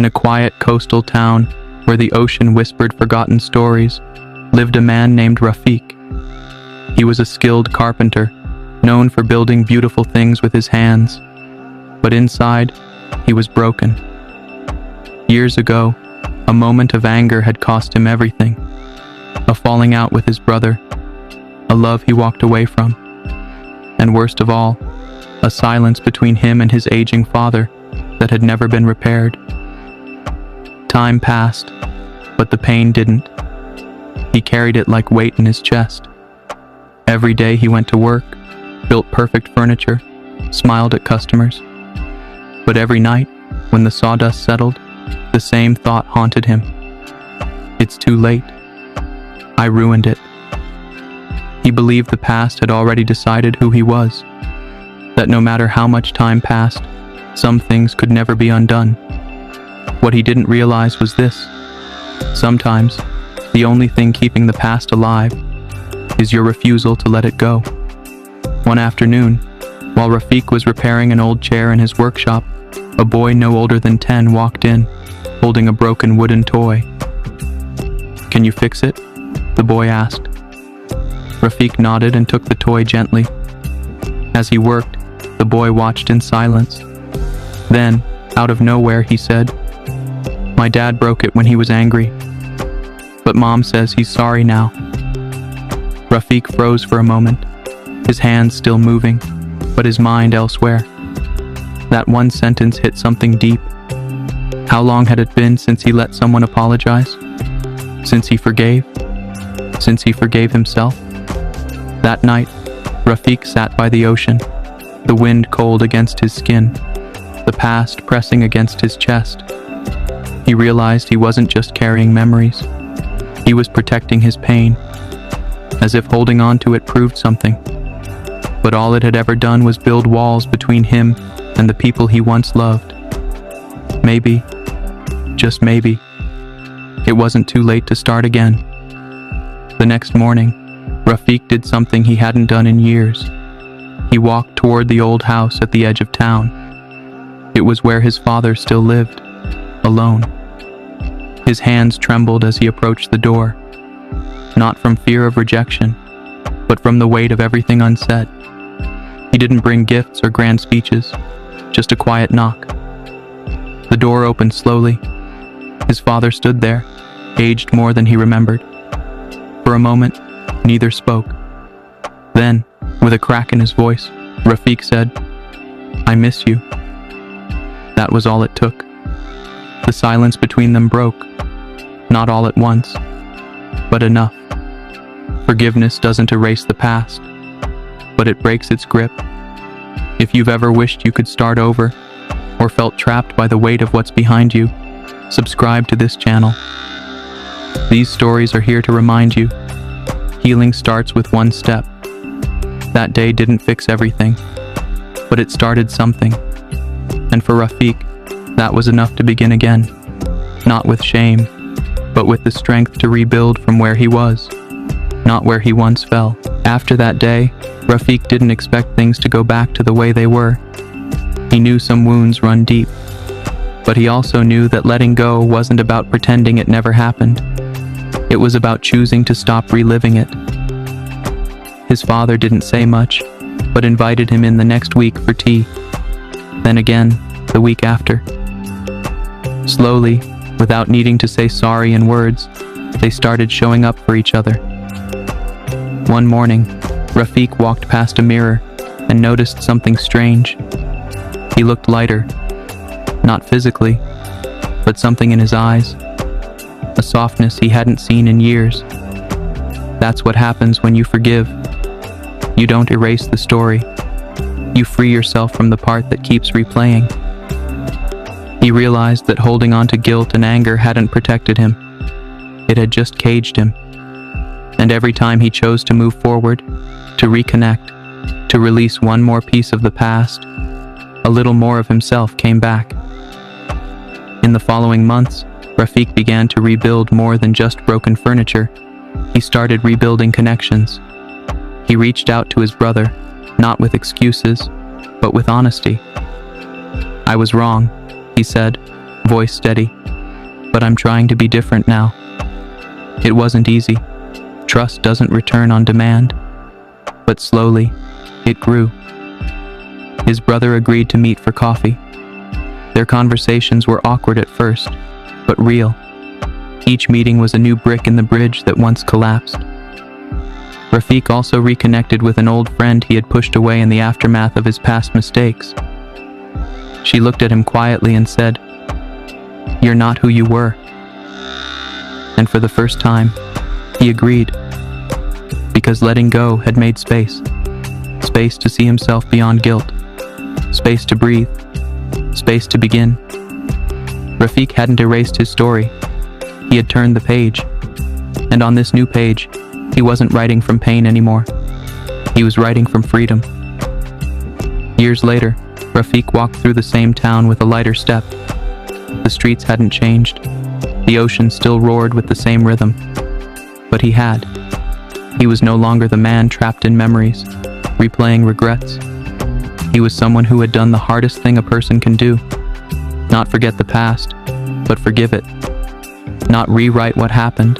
In a quiet coastal town where the ocean whispered forgotten stories, lived a man named Rafiq. He was a skilled carpenter, known for building beautiful things with his hands. But inside, he was broken. Years ago, a moment of anger had cost him everything. A falling out with his brother, a love he walked away from, and worst of all, a silence between him and his aging father that had never been repaired. Time passed, but the pain didn't. He carried it like weight in his chest. Every day he went to work, built perfect furniture, smiled at customers. But every night, when the sawdust settled, the same thought haunted him. It's too late. I ruined it. He believed the past had already decided who he was, that no matter how much time passed, some things could never be undone. What he didn't realize was this: sometimes, the only thing keeping the past alive is your refusal to let it go. One afternoon, while Rafiq was repairing an old chair in his workshop, a boy no older than 10 walked in, holding a broken wooden toy. "Can you fix it?" the boy asked. Rafiq nodded and took the toy gently. As he worked, the boy watched in silence. Then, out of nowhere, he said, "My dad broke it when he was angry, but Mom says he's sorry now." Rafiq froze for a moment, his hands still moving, but his mind elsewhere. That one sentence hit something deep. How long had it been since he let someone apologize? Since he forgave? Since he forgave himself? That night, Rafiq sat by the ocean, the wind cold against his skin, the past pressing against his chest. He realized he wasn't just carrying memories. He was protecting his pain, as if holding on to it proved something. But all it had ever done was build walls between him and the people he once loved. Maybe, just maybe, it wasn't too late to start again. The next morning, Rafiq did something he hadn't done in years. He walked toward the old house at the edge of town. It was where his father still lived, alone. His hands trembled as he approached the door, not from fear of rejection, but from the weight of everything unsaid. He didn't bring gifts or grand speeches, just a quiet knock. The door opened slowly. His father stood there, aged more than he remembered. For a moment, neither spoke. Then, with a crack in his voice, Rafiq said, "I miss you." That was all it took. The silence between them broke, not all at once, but enough. Forgiveness doesn't erase the past, but it breaks its grip. If you've ever wished you could start over, or felt trapped by the weight of what's behind you, subscribe to this channel. These stories are here to remind you, healing starts with one step. That day didn't fix everything, but it started something. And for Rafiq, that was enough to begin again. Not with shame, but with the strength to rebuild from where he was, not where he once fell. After that day, Rafiq didn't expect things to go back to the way they were. He knew some wounds run deep, but he also knew that letting go wasn't about pretending it never happened. It was about choosing to stop reliving it. His father didn't say much, but invited him in the next week for tea. Then again, the week after. Slowly, without needing to say sorry in words, they started showing up for each other. One morning, Rafiq walked past a mirror and noticed something strange. He looked lighter, not physically, but something in his eyes, a softness he hadn't seen in years. That's what happens when you forgive. You don't erase the story. You free yourself from the part that keeps replaying. He realized that holding on to guilt and anger hadn't protected him. It had just caged him. And every time he chose to move forward, to reconnect, to release one more piece of the past, a little more of himself came back. In the following months, Rafiq began to rebuild more than just broken furniture. He started rebuilding connections. He reached out to his brother, not with excuses, but with honesty. "I was wrong," he said, voice steady. But I'm trying to be different now. It wasn't easy. Trust doesn't return on demand. But slowly, it grew. His brother agreed to meet for coffee. Their conversations were awkward at first, but real. Each meeting was a new brick in the bridge that once collapsed. Rafiq also reconnected with an old friend he had pushed away in the aftermath of his past mistakes. She looked at him quietly and said, "You're not who you were." And for the first time, he agreed. Because letting go had made space. Space to see himself beyond guilt. Space to breathe. Space to begin. Rafiq hadn't erased his story. He had turned the page. And on this new page, he wasn't writing from pain anymore. He was writing from freedom. Years later, Rafiq walked through the same town with a lighter step. The streets hadn't changed. The ocean still roared with the same rhythm. But he had. He was no longer the man trapped in memories, replaying regrets. He was someone who had done the hardest thing a person can do. Not forget the past, but forgive it. Not rewrite what happened,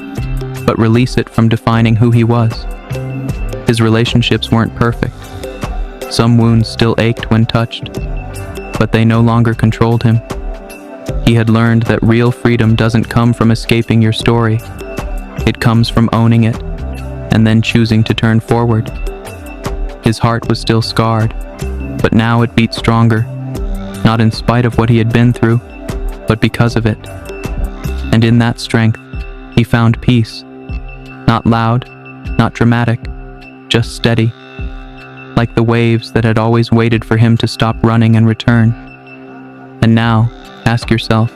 but release it from defining who he was. His relationships weren't perfect. Some wounds still ached when touched, but they no longer controlled him. He had learned that real freedom doesn't come from escaping your story. It comes from owning it, and then choosing to turn forward. His heart was still scarred, but now it beat stronger, not in spite of what he had been through, but because of it. And in that strength, he found peace. Not loud, not dramatic, just steady, like the waves that had always waited for him to stop running and return. And now, ask yourself,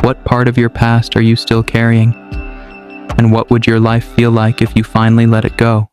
what part of your past are you still carrying? And what would your life feel like if you finally let it go?